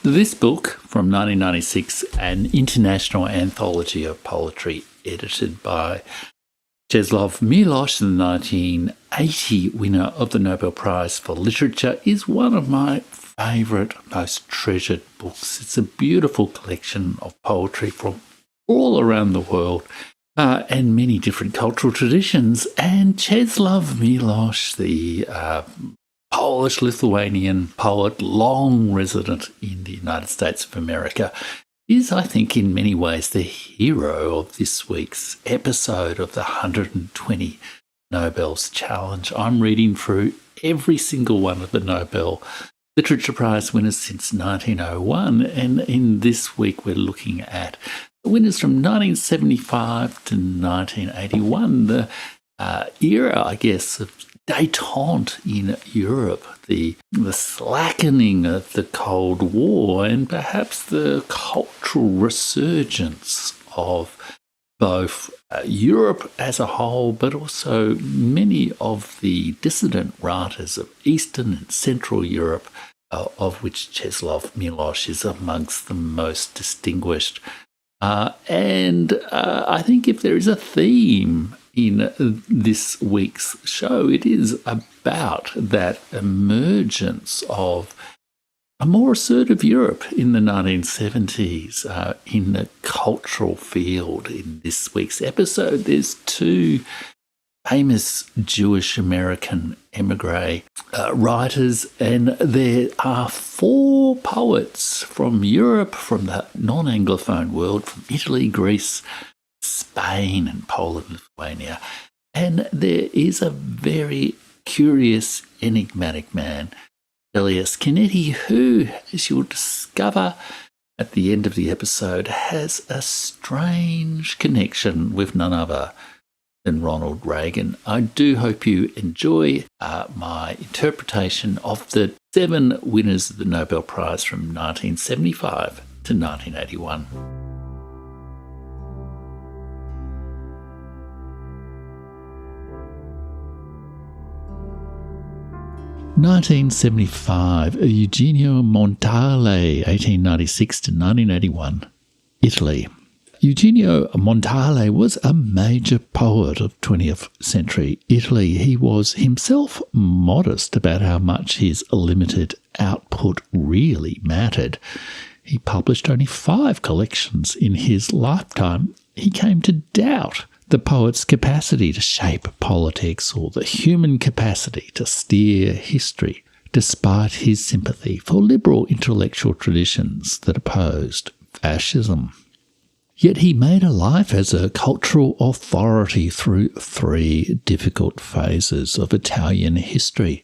This book from 1996, an international anthology of poetry edited by Czesław Miłosz, the 1980 winner of the Nobel Prize for Literature, is one of my favourite, most treasured books. It's a beautiful collection of poetry from all around the world and many different cultural traditions. And Czesław Miłosz, the Polish-Lithuanian poet, long resident in the United States of America, is, I think, in many ways the hero of this week's episode of the 120 Nobel's Challenge. I'm reading through every single one of the Nobel Literature Prize winners since 1901, and in this week we're looking at the winners from 1975 to 1981, the era, I guess, of détente in Europe, the slackening of the Cold War, and perhaps the cultural resurgence of both Europe as a whole, but also many of the dissident writers of Eastern and Central Europe, of which Czesław Miłosz is amongst the most distinguished. And I think if there is a theme in this week's show, it is about that emergence of a more assertive Europe in the 1970s in the cultural field. In this week's episode, there's two famous Jewish American émigré writers, and there are four poets from Europe, from the non-Anglophone world, from Italy, Greece, Spain and Poland, Lithuania. And there is a very curious, enigmatic man, Elias Canetti, who, as you'll discover at the end of the episode, has a strange connection with none other than Ronald Reagan. I do hope you enjoy my interpretation of the 7 winners of the Nobel Prize from 1975 to 1981. (1975), Eugenio Montale, 1896 to 1981, Italy. Eugenio Montale was a major poet of 20th century Italy. He was himself modest about how much his limited output really mattered. He published only 5 collections in his lifetime. He came to doubt the poet's capacity to shape politics or the human capacity to steer history, despite his sympathy for liberal intellectual traditions that opposed fascism. Yet he made a life as a cultural authority through 3 difficult phases of Italian history: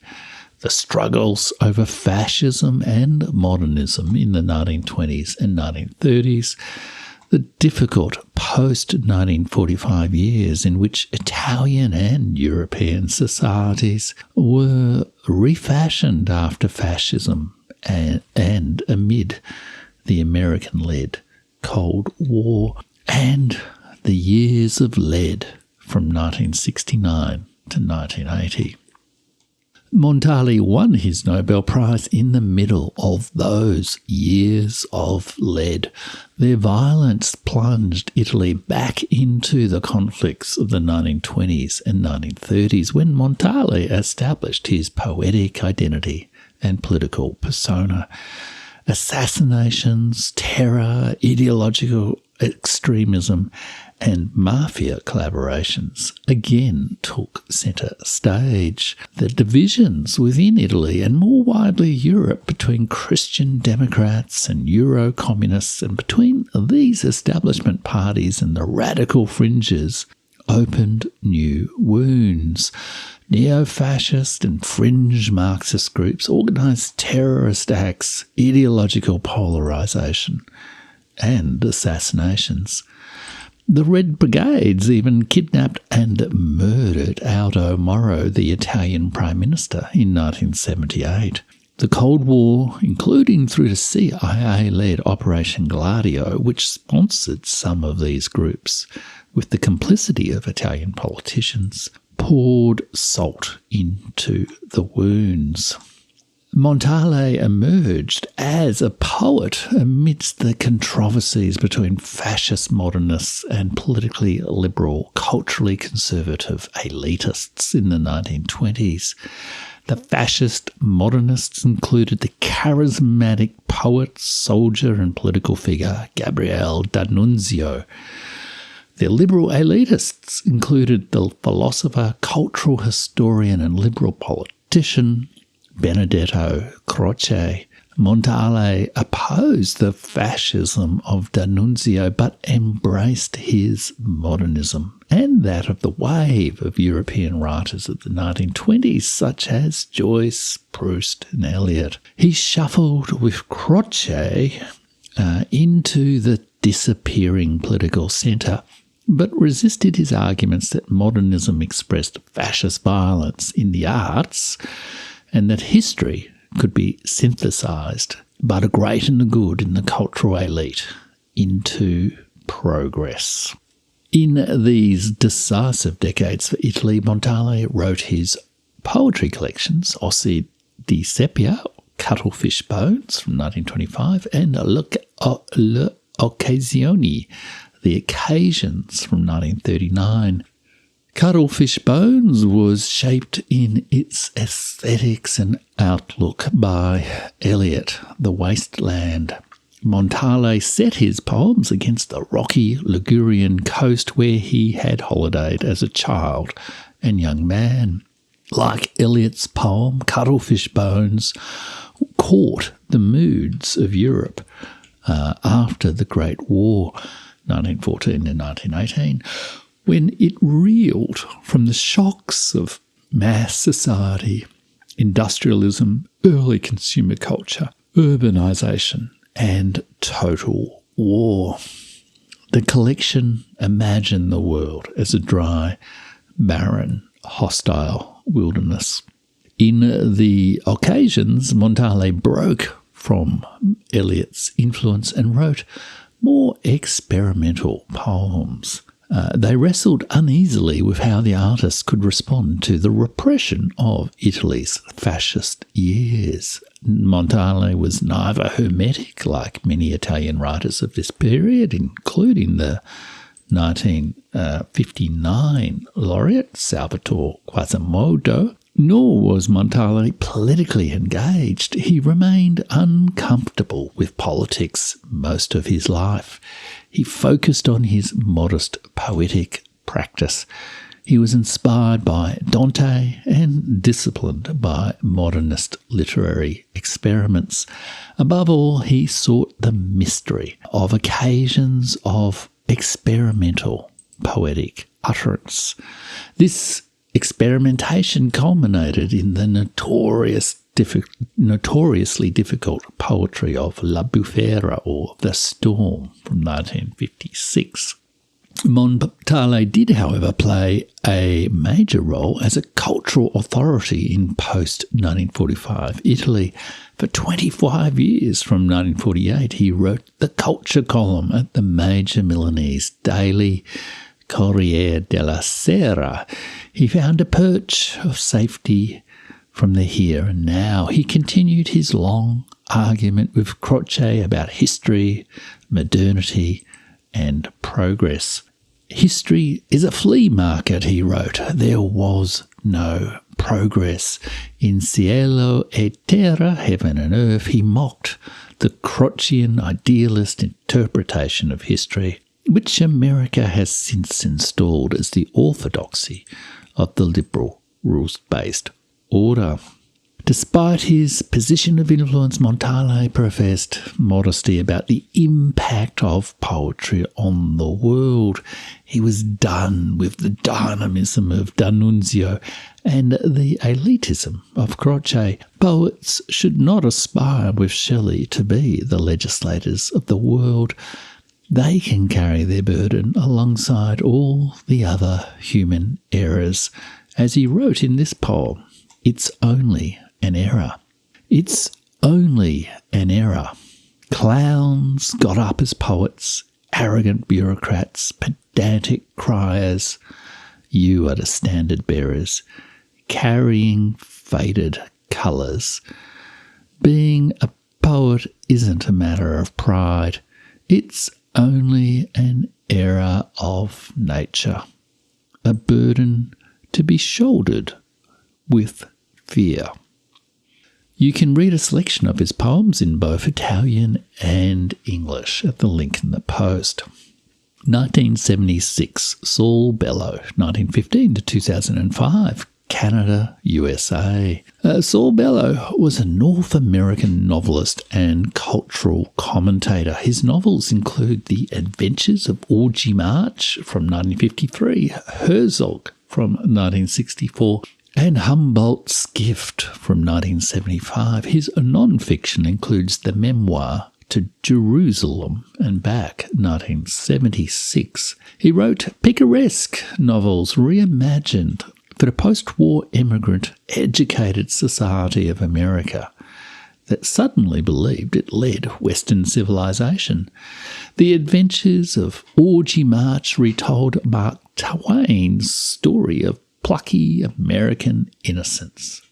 the struggles over fascism and modernism in the 1920s and 1930s, the difficult post-1945 years in which Italian and European societies were refashioned after fascism and amid the American-led Cold War, and the years of lead from 1969 to 1980. Montale won his Nobel Prize in the middle of those years of lead. Their violence plunged Italy back into the conflicts of the 1920s and 1930s, when Montale established his poetic identity and political persona. Assassinations, terror, ideological extremism, and mafia collaborations again took centre stage. The divisions within Italy and more widely Europe between Christian Democrats and Euro-communists, and between these establishment parties and the radical fringes, opened new wounds. Neo-fascist and fringe Marxist groups organised terrorist acts, ideological polarisation, and assassinations. The Red Brigades even kidnapped and murdered Aldo Moro, the Italian Prime Minister, in 1978. The Cold War, including through the CIA-led Operation Gladio, which sponsored some of these groups, with the complicity of Italian politicians, poured salt into the wounds. Montale emerged as a poet amidst the controversies between fascist modernists and politically liberal, culturally conservative elitists in the 1920s. The fascist modernists included the charismatic poet, soldier and political figure Gabriele D'Annunzio. The liberal elitists included the philosopher, cultural historian and liberal politician Benedetto Croce. Montale opposed the fascism of D'Annunzio but embraced his modernism and that of the wave of European writers of the 1920s such as Joyce, Proust and Eliot. He shuffled with Croce into the disappearing political centre but resisted his arguments that modernism expressed fascist violence in the arts and that history could be synthesised by the great and the good in the cultural elite into progress. In these decisive decades for Italy, Montale wrote his poetry collections, Ossi di Seppia, Cuttlefish Bones from 1925, and Le Occasioni, The Occasions from 1939. Cuttlefish Bones was shaped in its aesthetics and outlook by Eliot, The Wasteland. Montale set his poems against the rocky Ligurian coast where he had holidayed as a child and young man. Like Eliot's poem, Cuttlefish Bones caught the moods of Europe after the Great War, 1914 and 1918, when it reeled from the shocks of mass society, industrialism, early consumer culture, urbanisation, and total war. The collection imagined the world as a dry, barren, hostile wilderness. In The Occasions, Montale broke from Eliot's influence and wrote more experimental poems. They wrestled uneasily with how the artist could respond to the repression of Italy's fascist years. Montale was neither hermetic, like many Italian writers of this period, including the 1959 laureate Salvatore Quasimodo, nor was Montale politically engaged. He remained uncomfortable with politics most of his life. He focused on his modest poetic practice. He was inspired by Dante and disciplined by modernist literary experiments. Above all, he sought the mystery of occasions of experimental poetic utterance. This experimentation culminated in the notoriously difficult poetry of La Bufera, or The Storm, from 1956. Montale did, however, play a major role as a cultural authority in post-1945 Italy. For 25 years, from 1948, he wrote the culture column at the major Milanese daily Corriere della Sera. He found a perch of safety from the here and now. He continued his long argument with Croce about history, modernity, and progress. History is a flea market, he wrote. There was no progress. In Cielo e Terra, Heaven and Earth, he mocked the Crocean idealist interpretation of history, which America has since installed as the orthodoxy of the liberal rules-based order. Despite his position of influence, Montale professed modesty about the impact of poetry on the world. He was done with the dynamism of D'Annunzio and the elitism of Croce. Poets should not aspire with Shelley to be the legislators of the world. They can carry their burden alongside all the other human errors. As he wrote in this poem, it's only an error. It's only an error. Clowns got up as poets, arrogant bureaucrats, pedantic criers. You are the standard bearers, carrying faded colours. Being a poet isn't a matter of pride. It's only an error of nature, a burden to be shouldered with fear. You can read a selection of his poems in both Italian and English at the link in the post. 1976, Saul Bellow, 1915 to 2005, Canada, USA. Saul Bellow was a North American novelist and cultural commentator. His novels include The Adventures of Augie March from 1953, Herzog from 1964, and Humboldt's Gift from 1975. His non-fiction includes the memoir To Jerusalem and Back, 1976. He wrote picaresque novels reimagined for the post-war immigrant educated society of America that suddenly believed it led Western civilization. The Adventures of Augie March retold Mark Twain's story of plucky American innocence.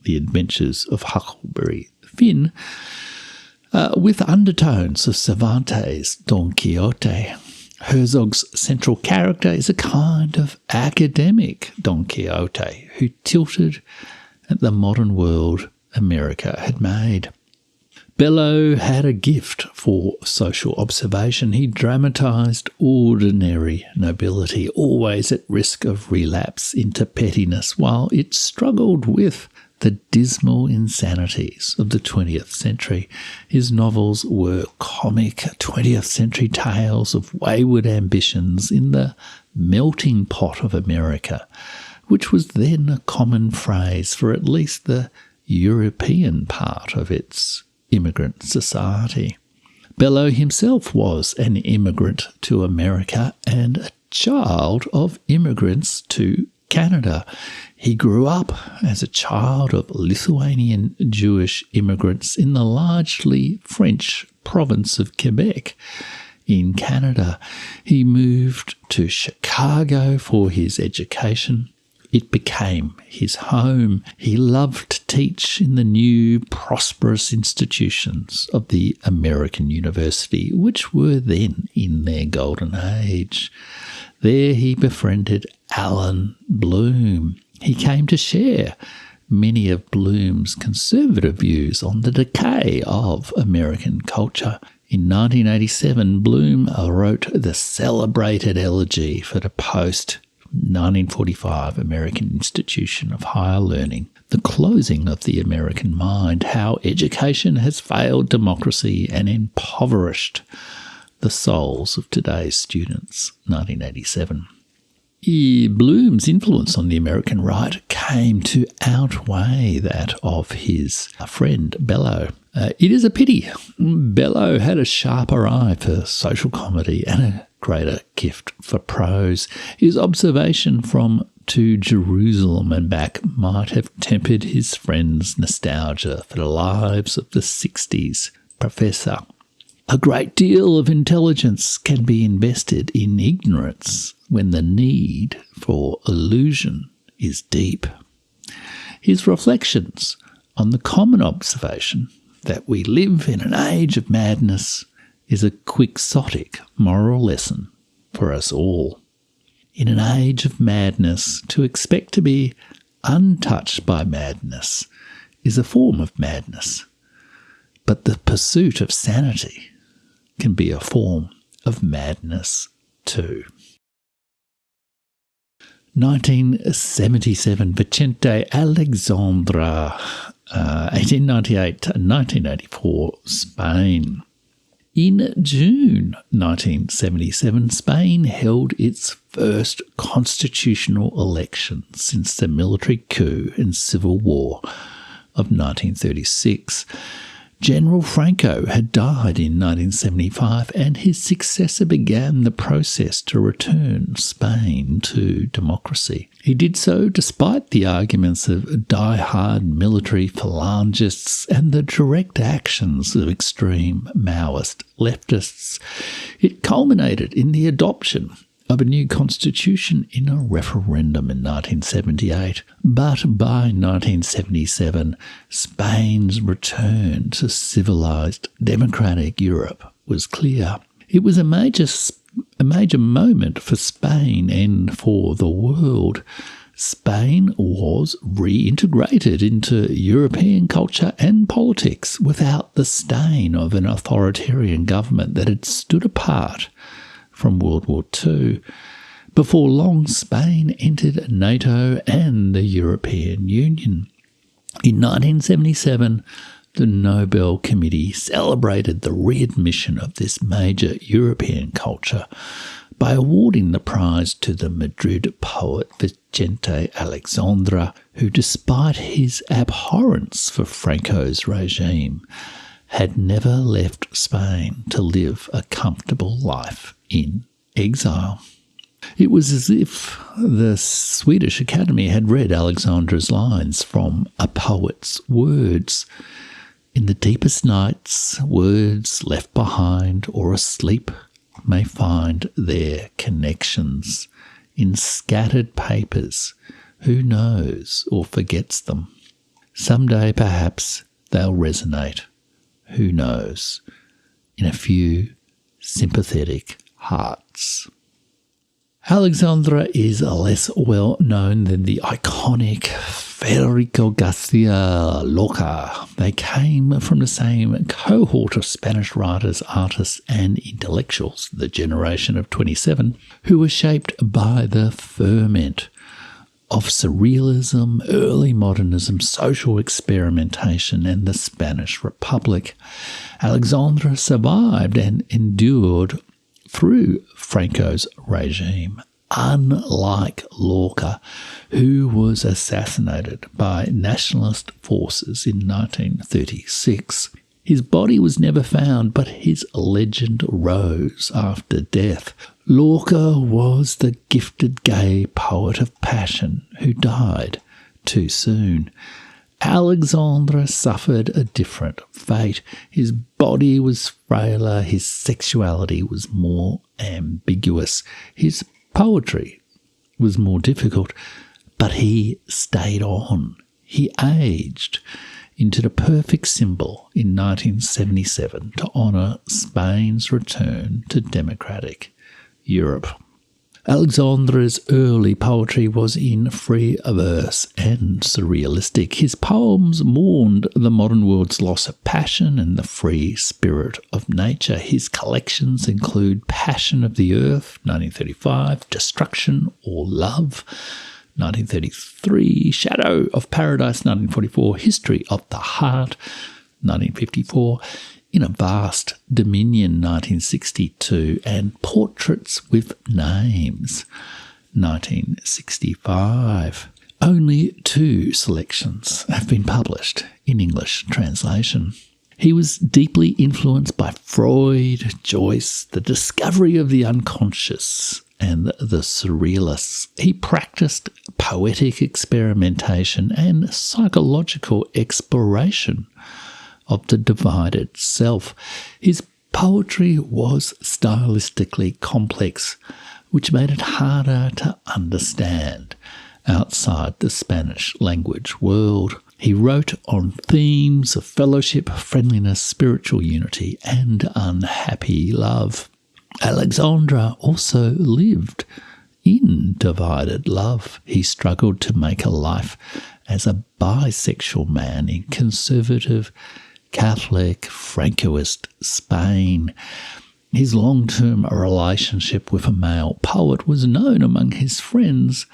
The Adventures of Huckleberry Finn, with undertones of Cervantes' Don Quixote. Herzog's central character is a kind of academic Don Quixote who tilted at the modern world America had made. Bellow had a gift for social observation. He dramatised ordinary nobility, always at risk of relapse into pettiness, while it struggled with the dismal insanities of the 20th century. His novels were comic 20th century tales of wayward ambitions in the melting pot of America, which was then a common phrase for at least the European part of its immigrant society. Bellow himself was an immigrant to America and a child of immigrants to Canada. He grew up as a child of Lithuanian Jewish immigrants in the largely French province of Quebec in Canada. He moved to Chicago for his education. It became his home. He loved to teach in the new, prosperous institutions of the American university, which were then in their golden age. There he befriended Allen Bloom. He came to share many of Bloom's conservative views on the decay of American culture. In 1987, Bloom wrote the celebrated elegy for the post-1945 American Institution of Higher Learning, The Closing of the American Mind, How Education Has Failed Democracy and Impoverished the Souls of Today's Students, 1987. Bloom's influence on the American right came to outweigh that of his friend Bellow. It is a pity. Bellow had a sharper eye for social comedy and a greater gift for prose. His observation from To Jerusalem and Back might have tempered his friend's nostalgia for the lives of the 60s. Professor, a great deal of intelligence can be invested in ignorance when the need for illusion is deep. His reflections on the common observation that we live in an age of madness is a quixotic moral lesson for us all. In an age of madness, to expect to be untouched by madness is a form of madness, but the pursuit of sanity can be a form of madness too. 1977, Vicente Aleixandre, 1898 to 1984, Spain. In June 1977, Spain held its first constitutional election since the military coup and civil war of 1936. General Franco had died in 1975, and his successor began the process to return Spain to democracy. He did so despite the arguments of die-hard military phalangists and the direct actions of extreme Maoist leftists. It culminated in the adoption of a new constitution in a referendum in 1978. But by 1977, Spain's return to civilised democratic Europe was clear. It was a major moment for Spain and for the world. Spain was reintegrated into European culture and politics without the stain of an authoritarian government that had stood apart from World War II. Before long, Spain entered NATO and the European Union. In 1977, the Nobel Committee celebrated the readmission of this major European culture by awarding the prize to the Madrid poet Vicente Aleixandre, who, despite his abhorrence for Franco's regime, had never left Spain to live a comfortable life in exile. It was as if the Swedish Academy had read Alexandre's lines from a poet's words. In the deepest nights, words left behind or asleep may find their connections. In scattered papers, who knows or forgets them? Someday, perhaps, they'll resonate. Who knows? In a few sympathetic hearts. Alexandre is less well known than the iconic Federico Garcia Lorca. They came from the same cohort of Spanish writers, artists and intellectuals, the generation of 27, who were shaped by the ferment of surrealism, early modernism, social experimentation and the Spanish Republic. Alexandre survived and endured through Franco's regime. Unlike Lorca, who was assassinated by nationalist forces in 1936, his body was never found, but his legend rose after death. Lorca was the gifted gay poet of passion who died too soon. Alexandre suffered a different fate. His body was frailer, his sexuality was more ambiguous, his poetry was more difficult, but he stayed on. He aged into the perfect symbol in 1977 to honour Spain's return to democratic Europe. Alexandre's early poetry was in free verse and surrealistic. His poems mourned the modern world's loss of passion and the free spirit of nature. His collections include Passion of the Earth, 1935, Destruction or Love, 1933, Shadow of Paradise, 1944, History of the Heart, 1954, In a Vast Dominion, 1962, and Portraits with Names, 1965. Only 2 selections have been published in English translation. He was deeply influenced by Freud, Joyce, the discovery of the unconscious, and the surrealists. He practiced poetic experimentation and psychological exploration of the divided self. His poetry was stylistically complex, which made it harder to understand outside the Spanish language world. He wrote on themes of fellowship, friendliness, spiritual unity, and unhappy love. Alexandre also lived in divided love. He struggled to make a life as a bisexual man in conservative Catholic Francoist Spain. His long-term relationship with a male poet was known among his friends,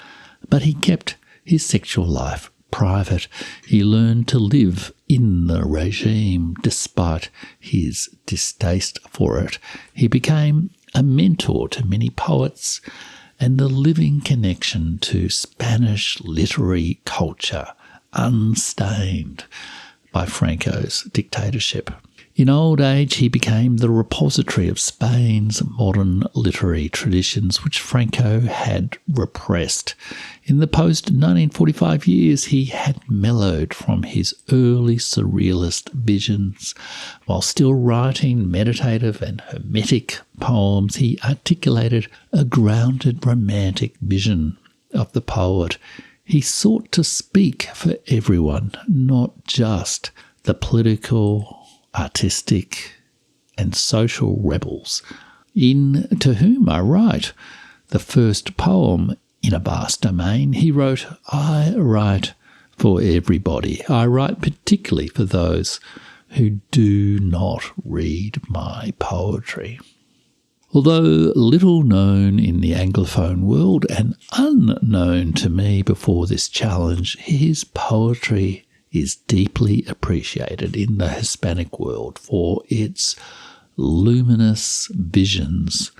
but he kept his sexual life private. He learned to live in the regime despite his distaste for it. He became a mentor to many poets and the living connection to Spanish literary culture, unstained by Franco's dictatorship. In old age, he became the repository of Spain's modern literary traditions, which Franco had repressed. In the post-1945 years, he had mellowed from his early surrealist visions. While still writing meditative and hermetic poems, he articulated a grounded romantic vision of the poet. He sought to speak for everyone, not just the political, artistic and social rebels, in To Whom I Write, the first poem in a vast domain. He wrote, I write for everybody. I write particularly for those who do not read my poetry. Although little known in the Anglophone world and unknown to me before this challenge, his poetry is deeply appreciated in the Hispanic world for its luminous visions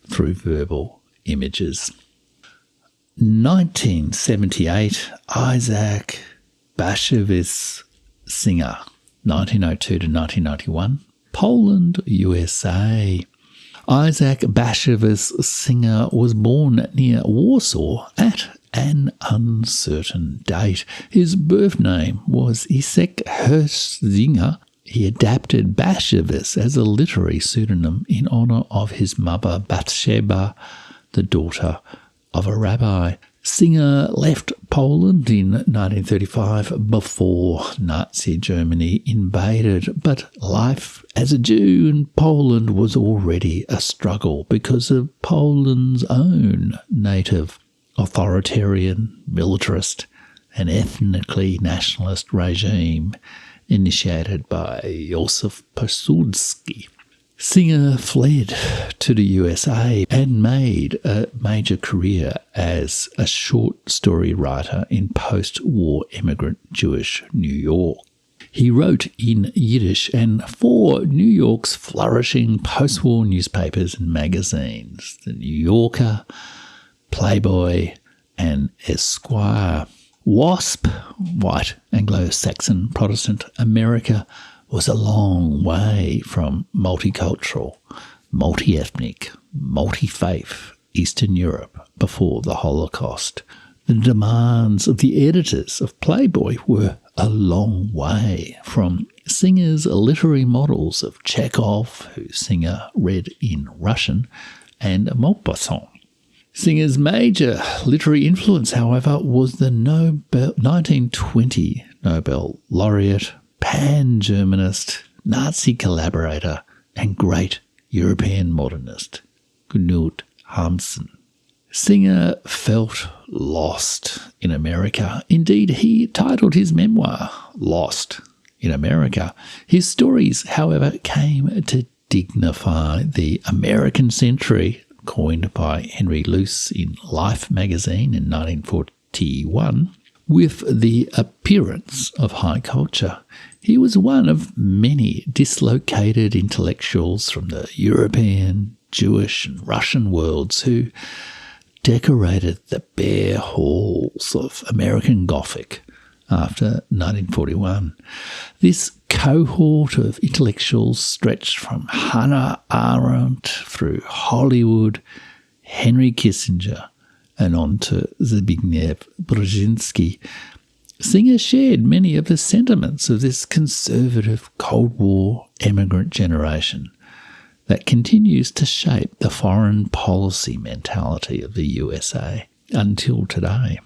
through verbal images. 1978, Isaac Bashevis Singer, 1902 to 1991, Poland, USA. Isaac Bashevis Singer was born near Warsaw at an uncertain date. His birth name was Isaac Herzinger. He adapted Bashevis as a literary pseudonym in honour of his mother Bathsheba, the daughter of a rabbi. Singer left Poland in 1935 before Nazi Germany invaded, but life as a Jew in Poland was already a struggle because of Poland's own native authoritarian, militarist and ethnically nationalist regime initiated by Józef Piłsudski. Singer fled to the USA and made a major career as a short story writer in post-war immigrant Jewish New York. He wrote in Yiddish and for New York's flourishing post-war newspapers and magazines, The New Yorker, Playboy and Esquire. WASP, white Anglo-Saxon Protestant America, was a long way from multicultural, multi-ethnic, multi-faith Eastern Europe before the Holocaust. The demands of the editors of Playboy were a long way from Singer's literary models of Chekhov, who Singer read in Russian, and Maupassant. Singer's major literary influence, however, was the 1920 Nobel laureate, pan-Germanist, Nazi collaborator, and great European modernist, Knut Hamsun. Singer felt lost in America. Indeed, he titled his memoir, Lost in America. His stories, however, came to dignify the American century, coined by Henry Luce in Life magazine in 1941, with the appearance of high culture. He was one of many dislocated intellectuals from the European, Jewish and Russian worlds who decorated the bare halls of American Gothic after 1941. This cohort of intellectuals stretched from Hannah Arendt through Hollywood, Henry Kissinger, and on to Zbigniew Brzezinski. Singer shared many of the sentiments of this conservative Cold War emigrant generation that continues to shape the foreign policy mentality of the USA until today.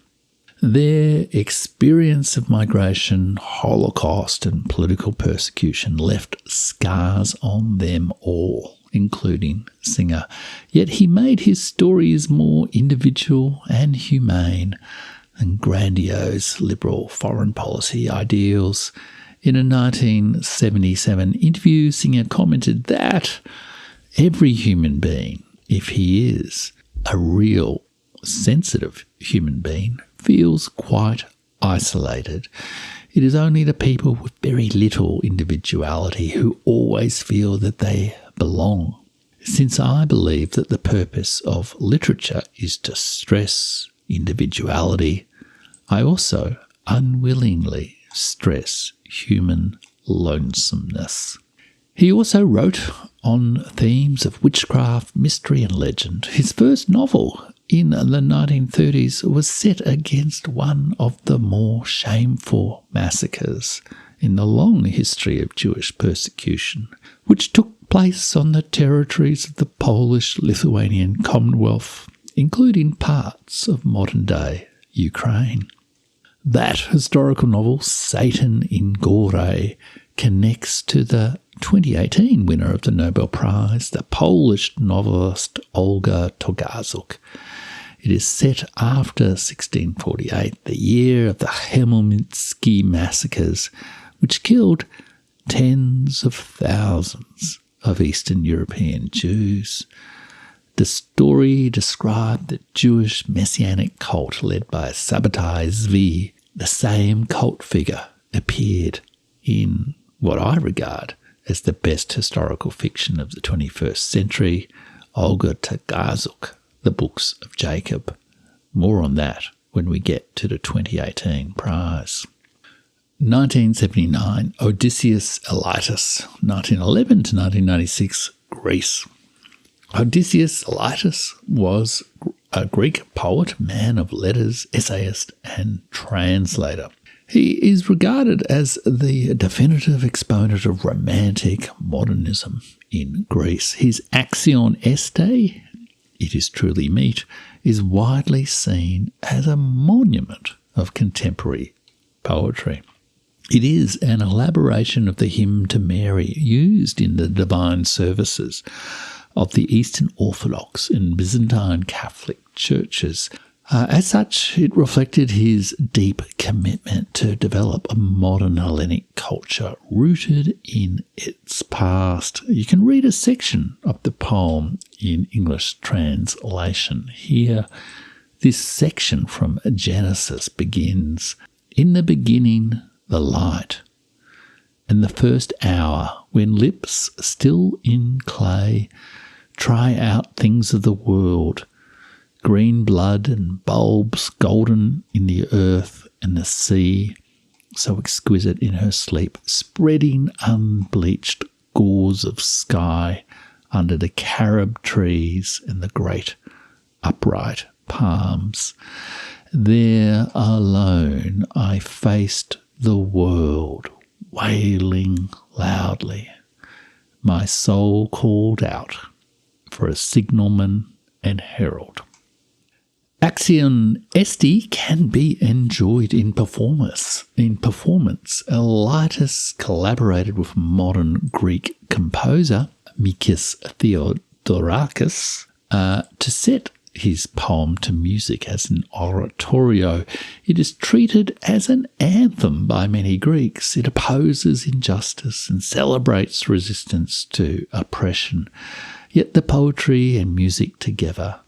Their experience of migration, Holocaust and political persecution left scars on them all, including Singer. Yet he made his stories more individual and humane than grandiose liberal foreign policy ideals. In a 1977 interview, Singer commented that every human being, if he is a real sensitive human being, feels quite isolated. It is only the people with very little individuality who always feel that they belong. Since I believe that the purpose of literature is to stress individuality, I also unwillingly stress human lonesomeness. He also wrote on themes of witchcraft, mystery and legend. His first novel in the 1930s was set against one of the more shameful massacres in the long history of Jewish persecution, which took place on the territories of the Polish-Lithuanian Commonwealth, including parts of modern-day Ukraine. That historical novel, Satan in Gore, connects to the 2018 winner of the Nobel Prize, the Polish novelist Olga Tokarczuk. It is set after 1648, the year of the Chmielnicki massacres, which killed tens of thousands of Eastern European Jews. The story described the Jewish messianic cult led by Sabbatai Zvi. The same cult figure appeared in what I regard as the best historical fiction of the 21st century, Olga Tokarczuk, The Books of Jacob. More on that when we get to the 2018 prize. 1979, Odysseus Elatus, 1911 to 1996, Greece. Odysseus Elatus was a Greek poet, man of letters, essayist and translator. He is regarded as the definitive exponent of romantic modernism in Greece. His Axion Este, It is Truly Meet, is widely seen as a monument of contemporary poetry. It is an elaboration of the hymn to Mary used in the divine services of the Eastern Orthodox and Byzantine Catholic churches. As such, it reflected his deep commitment to develop a modern Hellenic culture rooted in its past. You can read a section of the poem in English translation here. This section from Genesis begins, "In the beginning, the light, and the first hour, when lips still in clay try out things of the world, green blood and bulbs golden in the earth and the sea, so exquisite in her sleep, spreading unbleached gauze of sky under the carob trees and the great upright palms. There alone I faced the world, wailing loudly. My soul called out for a signalman and herald." Axion Este can be enjoyed in performance. Elatus collaborated with modern Greek composer Mikis Theodorakis to set his poem to music as an oratorio. It is treated as an anthem by many Greeks. It opposes injustice and celebrates resistance to oppression. Yet the poetry and music together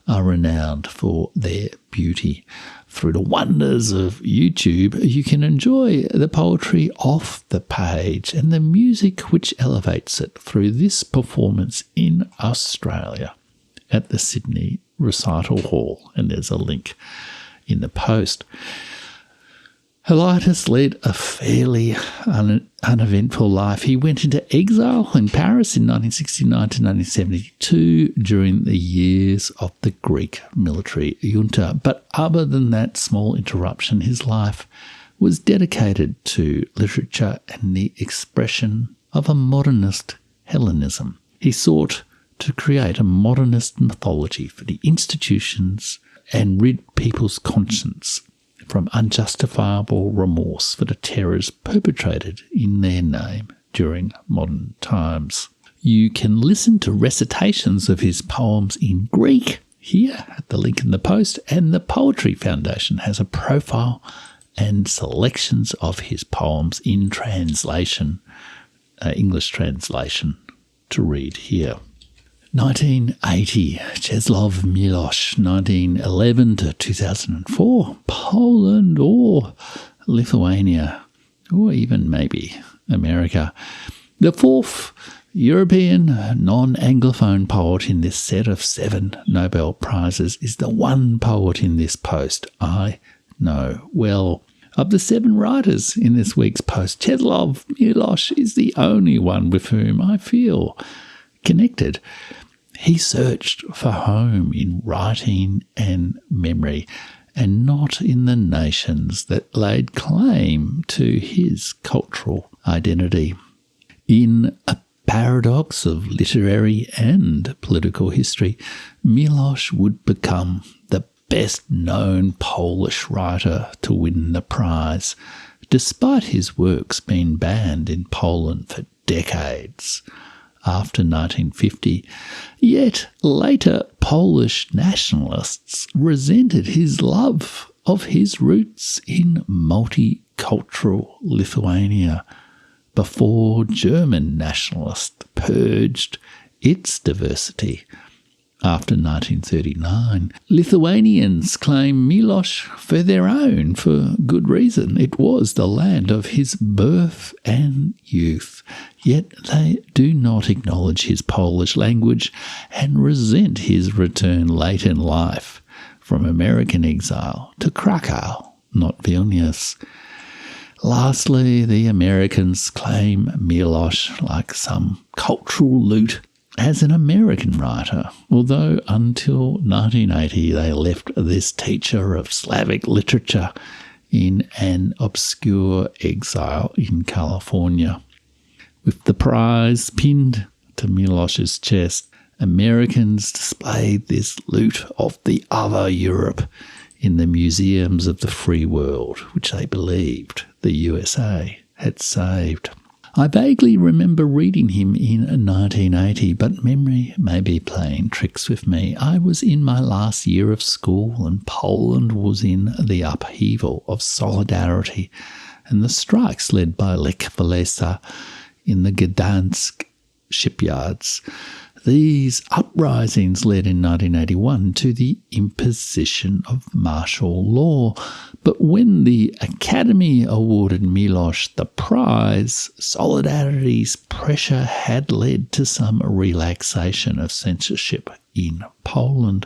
are renowned for their beauty. Through the wonders of YouTube, you can enjoy the poetry off the page and the music which elevates it through this performance in Australia at the Sydney Recital Hall, and there's a link in the post. Elatus led a fairly uneventful life. He went into exile in Paris in 1969 to 1972 during the years of the Greek military junta. But other than that small interruption, his life was dedicated to literature and the expression of a modernist Hellenism. He sought to create a modernist mythology for the institutions and rid people's conscience from unjustifiable remorse for the terrors perpetrated in their name during modern times. You can listen to recitations of his poems in Greek here at the link in the post, and the Poetry Foundation has a profile and selections of his poems in translation, English translation, to read here. 1980, Czesław Miłosz, 1911 to 2004, Poland or Lithuania, or even maybe America. The fourth European non-Anglophone poet in this set of 7 Nobel Prizes is the one poet in this post I know well, Of the 7 writers in this week's post, Czeslaw Miłosz is the only one with whom I feel connected. He searched for home in writing and memory, and not in the nations that laid claim to his cultural identity. In a paradox of literary and political history, Miłosz would become the best-known Polish writer to win the prize, despite his works being banned in Poland for decades after 1950. Yet later Polish nationalists resented his love of his roots in multicultural Lithuania before German nationalists purged its diversity. After 1939, Lithuanians claim Miłosz for their own, for good reason. It was the land of his birth and youth, yet they do not acknowledge his Polish language and resent his return late in life from American exile to Krakow, not Vilnius. Lastly, the Americans claim Miłosz like some cultural loot as an American writer, although until 1980 they left this teacher of Slavic literature in an obscure exile in California. With the prize pinned to Miłosz's chest, Americans displayed this loot of the other Europe in the museums of the free world, which they believed the USA had saved. I vaguely remember reading him in 1980, but memory may be playing tricks with me. I was in my last year of school and Poland was in the upheaval of solidarity and the strikes led by Lech Walesa in the Gdansk shipyards. These uprisings led in 1981 to the imposition of martial law, but when the Academy awarded Miłosz the prize, Solidarity's pressure had led to some relaxation of censorship in Poland.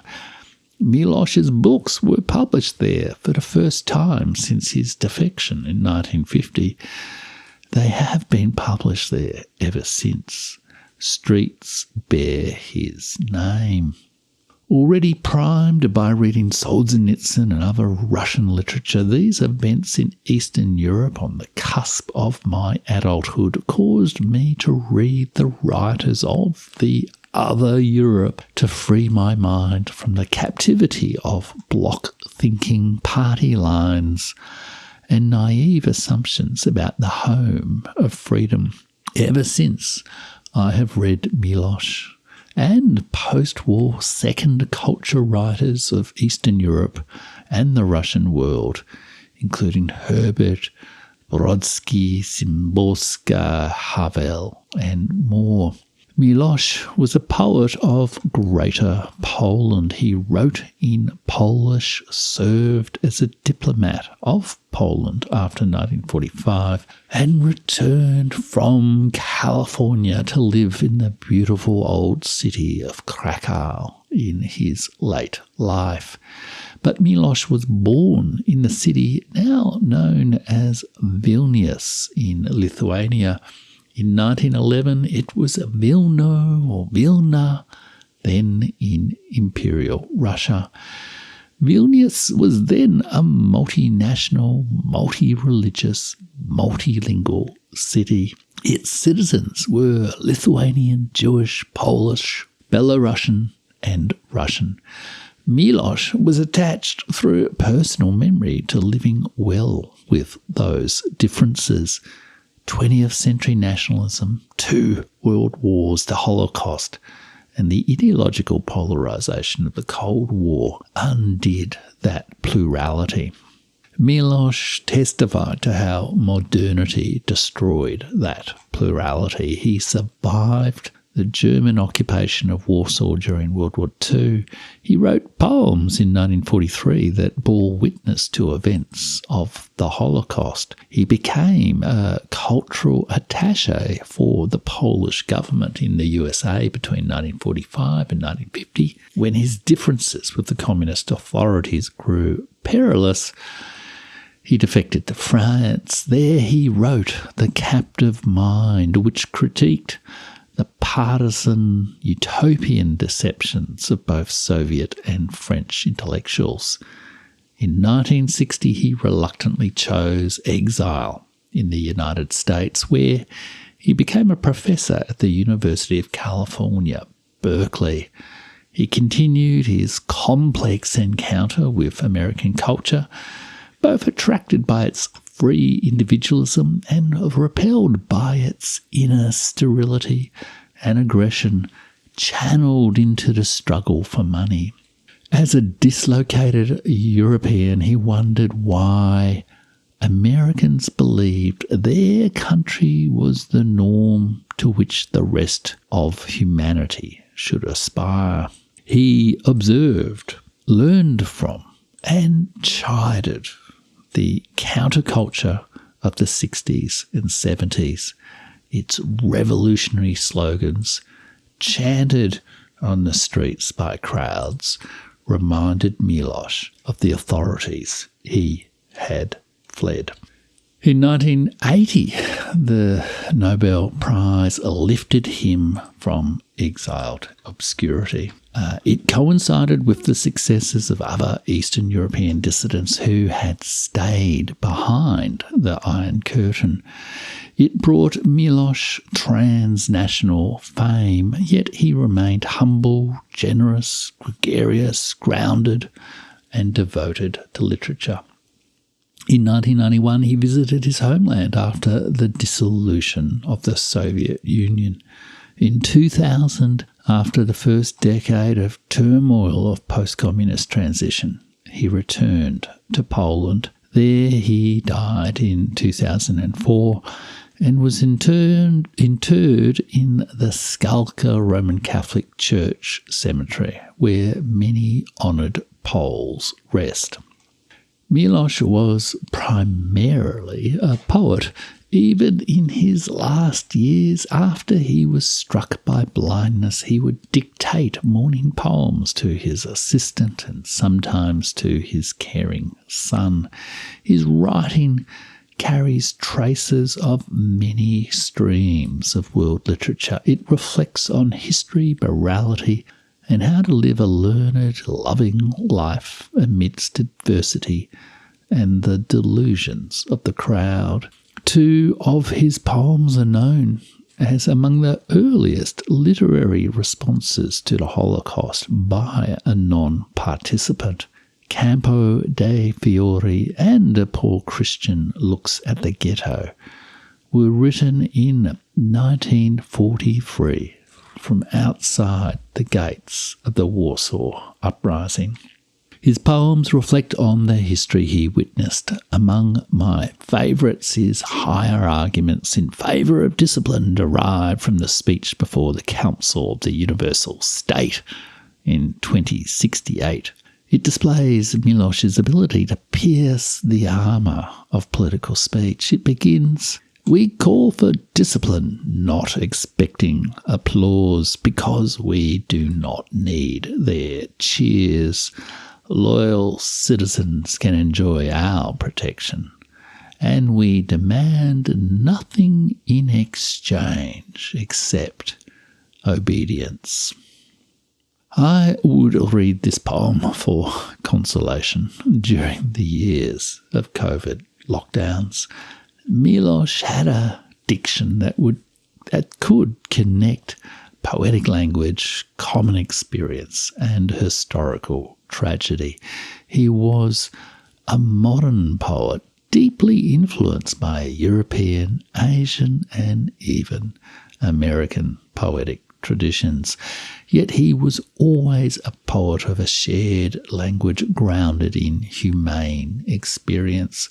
Miłosz's books were published there for the first time since his defection in 1950. They have been published there ever since. Streets bear his name. Already primed by reading Solzhenitsyn and other Russian literature, these events in Eastern Europe on the cusp of my adulthood caused me to read the writers of the other Europe to free my mind from the captivity of block-thinking party lines and naive assumptions about the home of freedom. Ever since, I have read Miłosz and post-war second culture writers of Eastern Europe and the Russian world, including Herbert, Brodsky, Szymborska, Havel, and more. Miłosz was a poet of Greater Poland. He wrote in Polish, served as a diplomat of Poland after 1945, and returned from California to live in the beautiful old city of Krakow in his late life. But Miłosz was born in the city now known as Vilnius in Lithuania. In 1911, it was Vilno or Vilna, then in Imperial Russia. Vilnius was then a multinational, multi-religious, multilingual city. Its citizens were Lithuanian, Jewish, Polish, Belarusian, and Russian. Miłosz was attached through personal memory to living well with those differences. 20th century nationalism, 2 world wars, the Holocaust, and the ideological polarisation of the Cold War undid that plurality. Miłosz testified to how modernity destroyed that plurality. He survived the German occupation of Warsaw during World War II. He wrote poems in 1943 that bore witness to events of the Holocaust. He became a cultural attaché for the Polish government in the USA between 1945 and 1950, when his differences with the communist authorities grew perilous. He defected to France. There he wrote The Captive Mind, which critiqued the partisan utopian deceptions of both Soviet and French intellectuals. In 1960, he reluctantly chose exile in the United States, where he became a professor at the University of California, Berkeley. He continued his complex encounter with American culture, both attracted by its free individualism and repelled by its inner sterility and aggression, channeled into the struggle for money. As a dislocated European, he wondered why Americans believed their country was the norm to which the rest of humanity should aspire. He observed, learned from, and chided the counterculture of the 60s and 70s, its revolutionary slogans, chanted on the streets by crowds, reminded Miloš of the authorities he had fled. In 1980, the Nobel Prize lifted him from exiled obscurity. It coincided with the successes of other Eastern European dissidents who had stayed behind the Iron Curtain. It brought Miloš transnational fame, yet he remained humble, generous, gregarious, grounded, and devoted to literature. In 1991, he visited his homeland after the dissolution of the Soviet Union. In 2000, after the first decade of turmoil of post-communist transition, he returned to Poland. There he died in 2004 and was interred in the Skalka Roman Catholic Church cemetery, where many honoured Poles rest. Miloš was primarily a poet. Even in his last years, after he was struck by blindness, he would dictate morning poems to his assistant and sometimes to his caring son. His writing carries traces of many streams of world literature. It reflects on history, morality, and how to live a learned, loving life amidst adversity and the delusions of the crowd. Two of his poems are known as among the earliest literary responses to the Holocaust by a non-participant. Campo dei Fiori and A Poor Christian Looks at the Ghetto were written in 1943 from outside the gates of the Warsaw Uprising. His poems reflect on the history he witnessed. Among my favourites is Higher Arguments in Favour of Discipline, derived from the speech before the Council of the Universal State in 2068. It displays Miloš's ability to pierce the armour of political speech. It begins, "We call for discipline, not expecting applause, because we do not need their cheers. Loyal citizens can enjoy our protection, and we demand nothing in exchange except obedience." I would read this poem for consolation during the years of COVID lockdowns. Miloš had a diction that could connect poetic language, common experience, and historical tragedy. He was a modern poet, deeply influenced by European, Asian, and even American poetic traditions. Yet he was always a poet of a shared language grounded in humane experience.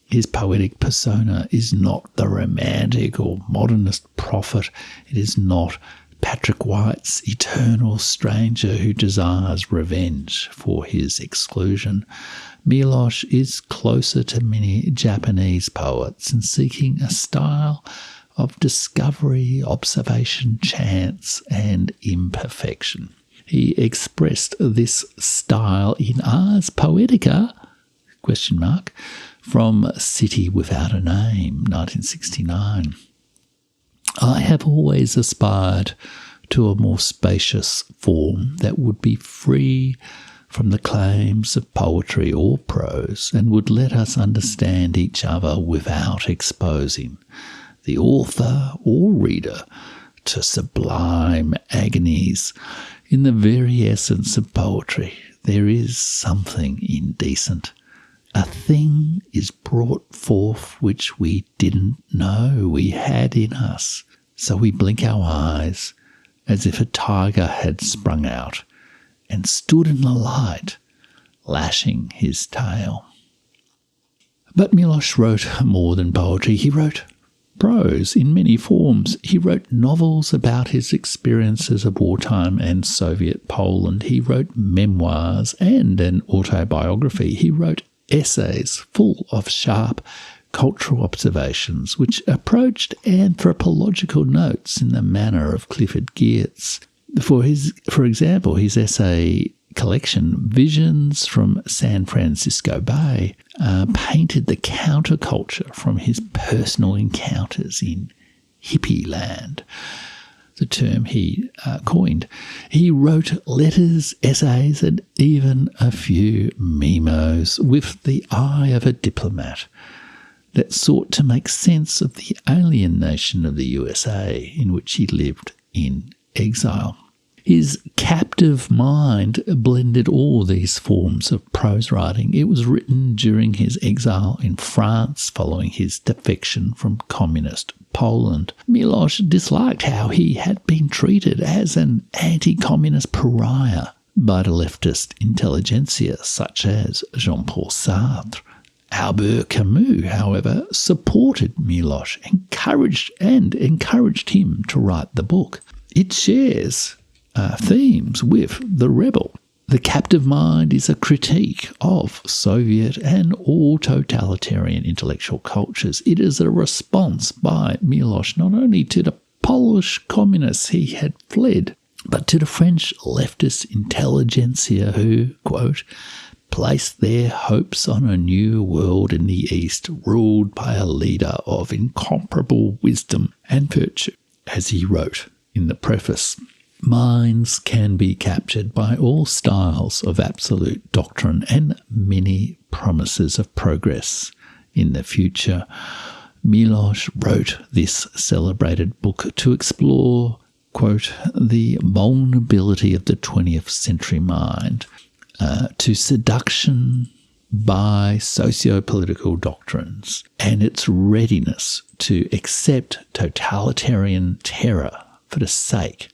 His poetic persona is not the romantic or modernist prophet. It is not Patrick White's eternal stranger who desires revenge for his exclusion. Miloš is closer to many Japanese poets in seeking a style of discovery, observation, chance, and imperfection. He expressed this style in Ars Poetica, from City Without a Name, 1969. I have always aspired to a more spacious form that would be free from the claims of poetry or prose and would let us understand each other without exposing the author or reader to sublime agonies. In the very essence of poetry, there is something indecent. A thing is brought forth which we didn't know we had in us, so we blink our eyes as if a tiger had sprung out and stood in the light, lashing his tail. But Miloš wrote more than poetry. He wrote prose in many forms. He wrote novels about his experiences of wartime and Soviet Poland. He wrote memoirs and an autobiography. He wrote essays full of sharp cultural observations which approached anthropological notes in the manner of Clifford Geertz. For example, his essay collection, Visions from San Francisco Bay, painted the counterculture from his personal encounters in hippie land, the term he coined. He wrote letters, essays, and even a few memos with the eye of a diplomat that sought to make sense of the alien nation of the USA in which he lived in exile. His captive mind blended all these forms of prose writing. It was written during his exile in France following his defection from communist Poland. Miloš disliked how he had been treated as an anti-communist pariah by the leftist intelligentsia such as Jean-Paul Sartre. Albert Camus, however, supported Miloš, encouraged him to write the book. It shares themes with The Rebel. The Captive Mind is a critique of Soviet and all totalitarian intellectual cultures. It is a response by Miloš not only to the Polish communists he had fled, but to the French leftist intelligentsia who, quote, placed their hopes on a new world in the East ruled by a leader of incomparable wisdom and virtue, as he wrote in the preface. Minds can be captured by all styles of absolute doctrine and many promises of progress in the future. Miloš wrote this celebrated book to explore, quote, the vulnerability of the 20th century mind to seduction by socio-political doctrines and its readiness to accept totalitarian terror for the sake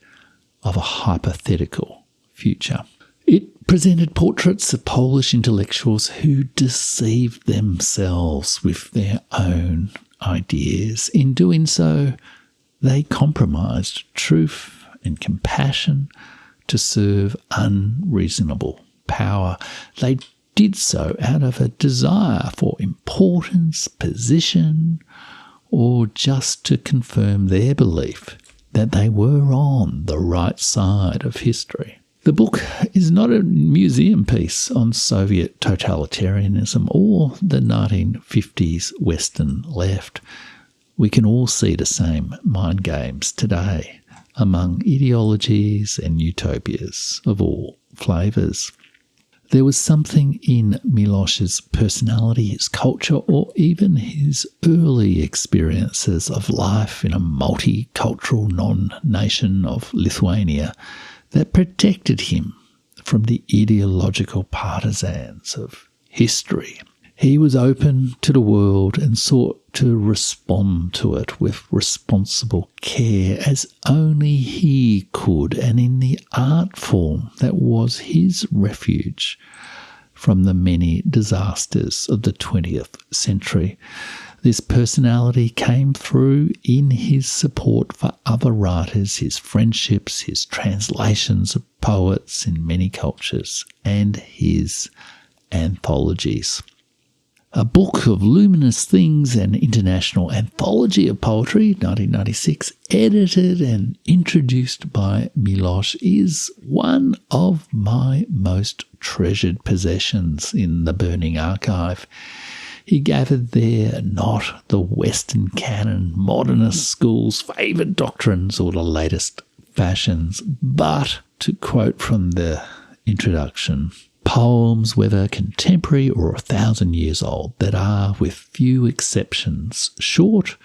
of a hypothetical future. It presented portraits of Polish intellectuals who deceived themselves with their own ideas. In doing so, they compromised truth and compassion to serve unreasonable power. They did so out of a desire for importance, position, or just to confirm their belief that they were on the right side of history. The book is not a museum piece on Soviet totalitarianism or the 1950s Western left. We can all see the same mind games today among ideologies and utopias of all flavours. There was something in Miloš's personality, his culture, or even his early experiences of life in a multicultural non-nation of Lithuania that protected him from the ideological partisans of history. He was open to the world and sought to respond to it with responsible care as only he could, and in the art form that was his refuge from the many disasters of the 20th century. This personality came through in his support for other writers, his friendships, his translations of poets in many cultures, and his anthologies. A Book of Luminous Things, an international anthology of poetry, 1996, edited and introduced by Miloš, is one of my most treasured possessions in the Burning Archive. He gathered there not the Western canon, modernist schools, favoured doctrines, or the latest fashions, but, to quote from the introduction, poems, whether contemporary or 1,000 years old, that are, with few exceptions, short,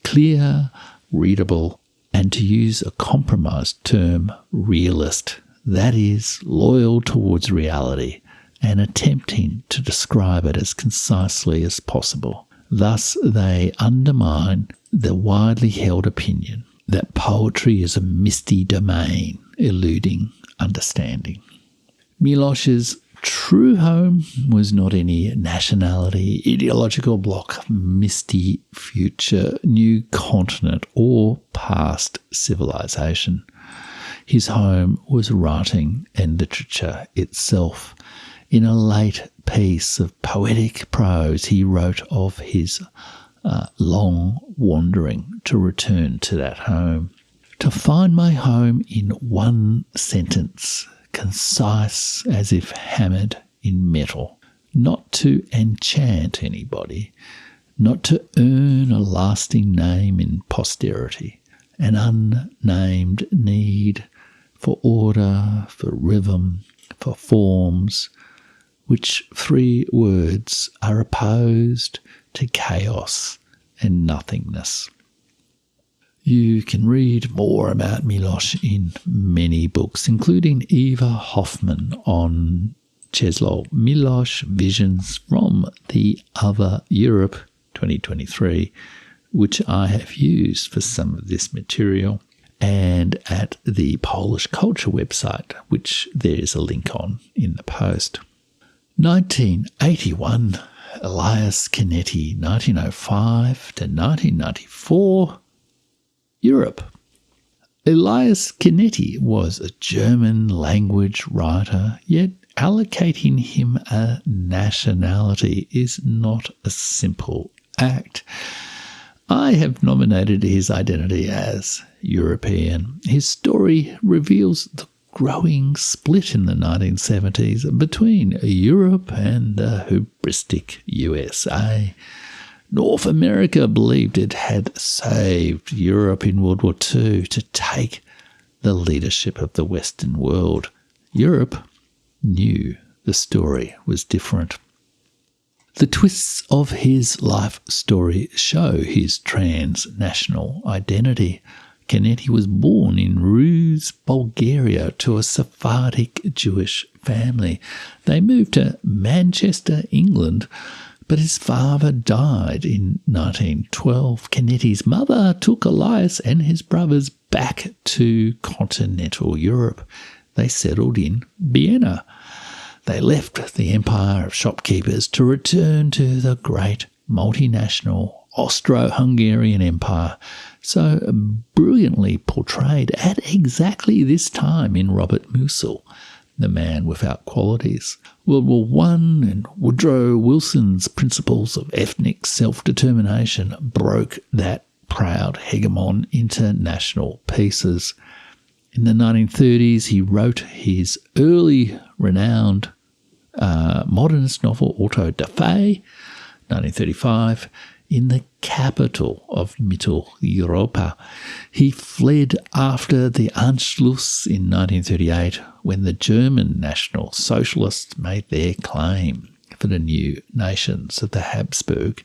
clear, readable, and, to use a compromised term, realist, that is, loyal towards reality, and attempting to describe it as concisely as possible. Thus they undermine the widely held opinion that poetry is a misty domain, eluding understanding. Miloš's true home was not any nationality, ideological bloc, misty future, new continent, or past civilization. His home was writing and literature itself. In a late piece of poetic prose, he wrote of his long wandering to return to that home. To find my home in one sentence, concise as if hammered in metal, not to enchant anybody, not to earn a lasting name in posterity, an unnamed need for order, for rhythm, for forms, which three words are opposed to chaos and nothingness. You can read more about Miloš in many books, including Eva Hoffman on Czesław Miloš, Visions from the Other Europe 2023, which I have used for some of this material, and at the Polish Culture website, which there is a link on in the post. 1981, Elias Canetti, 1905 to 1994, Europe. Elias Canetti was a German language writer, yet allocating him a nationality is not a simple act. I have nominated his identity as European. His story reveals the growing split in the 1970s between Europe and the hubristic USA. North America believed it had saved Europe in World War II to take the leadership of the Western world. Europe knew the story was different. The twists of his life story show his transnational identity. Canetti was born in Ruse, Bulgaria, to a Sephardic Jewish family. They moved to Manchester, England, but his father died in 1912. Canetti's mother took Elias and his brothers back to continental Europe. They settled in Vienna. They left the empire of shopkeepers to return to the great multinational Austro-Hungarian Empire, so brilliantly portrayed at exactly this time in Robert Musil, The Man Without Qualities. World War I and Woodrow Wilson's principles of ethnic self-determination broke that proud hegemon into national pieces. In the 1930s, he wrote his early renowned modernist novel Auto da Fe, 1935, in the capital of Mitteleuropa. He fled after the Anschluss in 1938, when the German National Socialists made their claim for the new nations of the Habsburg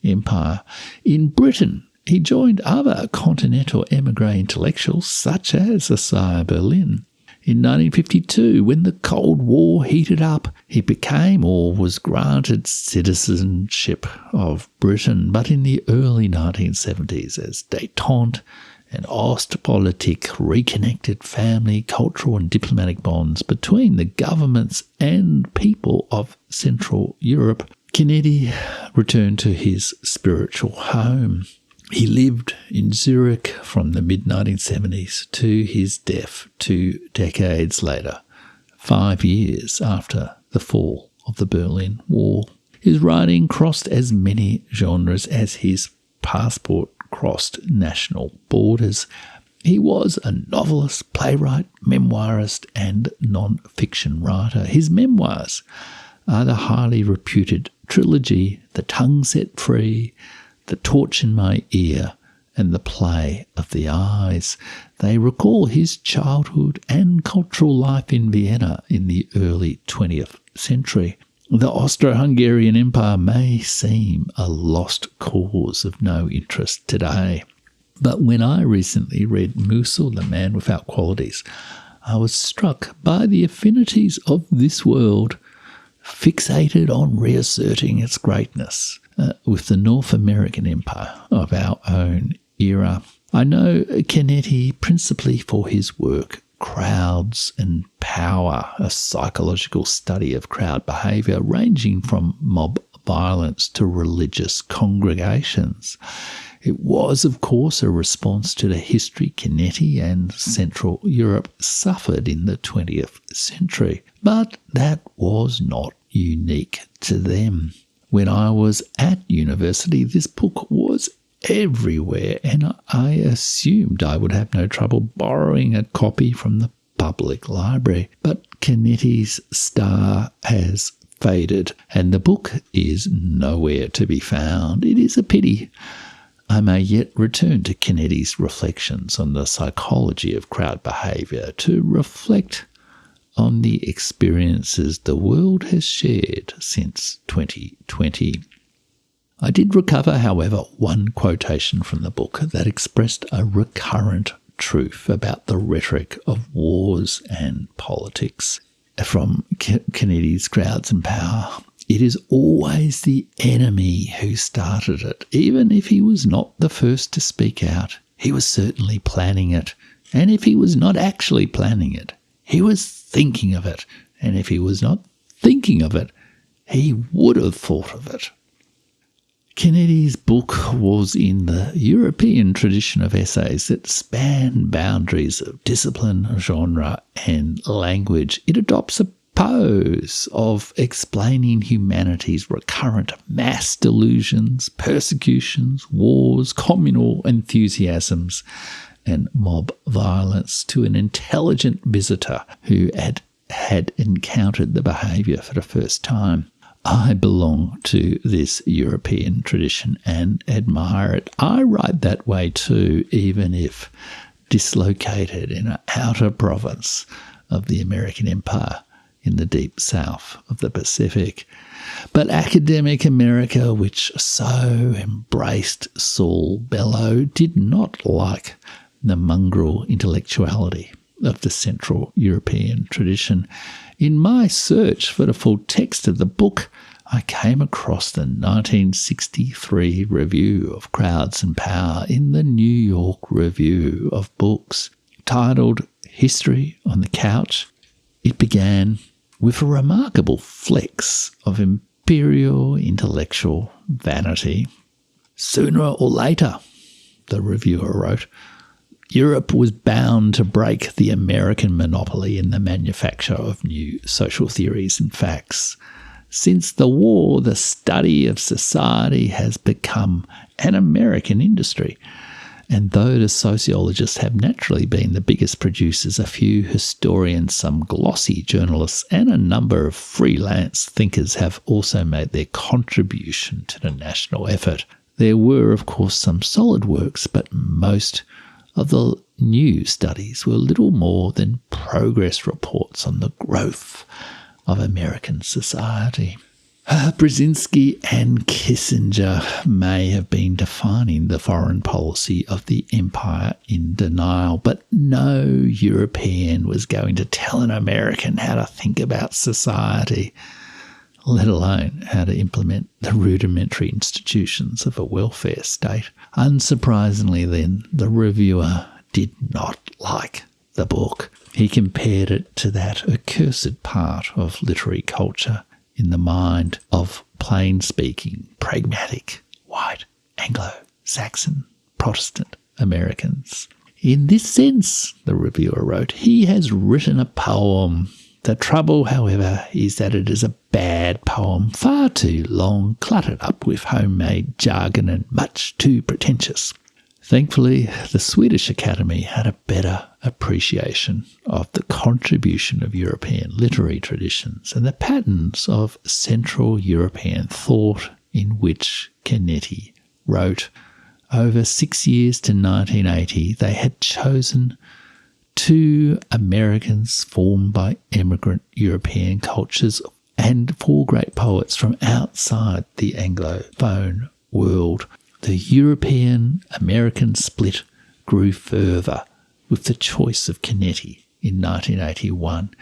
Empire. In Britain, he joined other continental émigré intellectuals such as Isaiah Berlin. In 1952, when the Cold War heated up, he became or was granted citizenship of Britain. But in the early 1970s, as détente and Ostpolitik reconnected family, cultural and diplomatic bonds between the governments and people of Central Europe, Canetti returned to his spiritual home. He lived in Zurich from the mid-1970s to his death 2 decades later, 5 years after the fall of the Berlin Wall. His writing crossed as many genres as his passport crossed national borders. He was a novelist, playwright, memoirist, and non-fiction writer. His memoirs are the highly reputed trilogy The Tongue Set Free, The Torch in My Ear, and The Play of the Eyes. They recall his childhood and cultural life in Vienna in the early 20th century. The Austro-Hungarian Empire may seem a lost cause of no interest today. But when I recently read Musil, The Man Without Qualities, I was struck by the affinities of this world, fixated on reasserting its greatness with the North American Empire of our own era. I know Canetti principally for his work Crowds and Power, a psychological study of crowd behaviour ranging from mob violence to religious congregations. It was, of course, a response to the history Canetti and Central Europe suffered in the 20th century. But that was not unique to them. When I was at university, this book was everywhere, and I assumed I would have no trouble borrowing a copy from the public library. But Canetti's star has faded, and the book is nowhere to be found. It is a pity. I may yet return to Canetti's reflections on the psychology of crowd behaviour to reflect on the experiences the world has shared since 2020. I did recover, however, one quotation from the book that expressed a recurrent truth about the rhetoric of wars and politics. From Canetti's Crowds and Power, it is always the enemy who started it. Even if he was not the first to speak out, he was certainly planning it. And if he was not actually planning it, he was thinking of it. And if he was not thinking of it, he would have thought of it. Canetti's book was in the European tradition of essays that span boundaries of discipline, genre, and language. It adopts a pose of explaining humanity's recurrent mass delusions, persecutions, wars, communal enthusiasms, and mob violence to an intelligent visitor who had encountered the behaviour for the first time. I belong to this European tradition and admire it. I write that way too, even if dislocated in an outer province of the American Empire in the deep south of the Pacific. But academic America, which so embraced Saul Bellow, did not like the mongrel intellectuality of the Central European tradition. In my search for the full text of the book, I came across the 1963 review of Crowds and Power in the New York Review of Books, titled History on the Couch. It began with a remarkable flex of imperial intellectual vanity. Sooner or later, the reviewer wrote, Europe was bound to break the American monopoly in the manufacture of new social theories and facts. Since the war, the study of society has become an American industry. And though the sociologists have naturally been the biggest producers, a few historians, some glossy journalists, and a number of freelance thinkers have also made their contribution to the national effort. There were, of course, some solid works, but most of the new studies were little more than progress reports on the growth of American society. Brzezinski and Kissinger may have been defining the foreign policy of the empire in denial, but no European was going to tell an American how to think about society, let alone how to implement the rudimentary institutions of a welfare state. Unsurprisingly then, the reviewer did not like the book. He compared it to that accursed part of literary culture in the mind of plain-speaking, pragmatic, white, Anglo-Saxon, Protestant Americans. In this sense, the reviewer wrote, he has written a poem. The trouble, however, is that it is a bad poem, far too long, cluttered up with homemade jargon and much too pretentious. Thankfully, the Swedish Academy had a better appreciation of the contribution of European literary traditions and the patterns of Central European thought in which Canetti wrote. Over 6 years to 1980, they had chosen 2 Americans formed by immigrant European cultures and 4 great poets from outside the Anglophone world. The European-American split grew further with the choice of Canetti in 1981.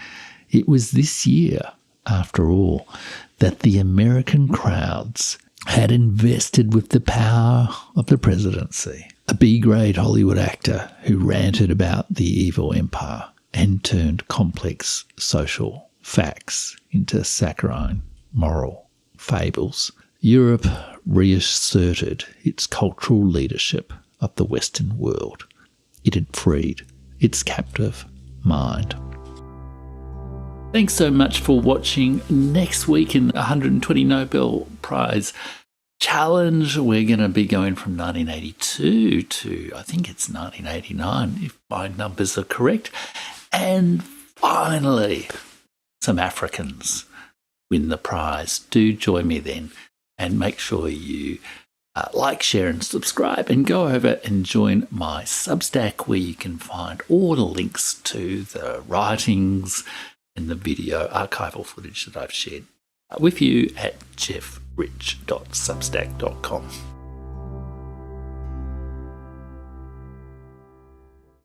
It was this year, after all, that the American crowds had invested with the power of the presidency. A B-grade Hollywood actor who ranted about the evil empire and turned complex social facts into saccharine moral fables. Europe reasserted its cultural leadership of the Western world. It had freed its captive mind. Thanks so much for watching. Next week in the 120 Nobel Prize Challenge, we're going to be going from 1982 to, I think it's 1989, if my numbers are correct. And finally, some Africans win the prize. Do join me then. And make sure you like, share and subscribe, and go over and join my Substack, where you can find all the links to the writings and the video archival footage that I've shared with you at jeffrich.substack.com.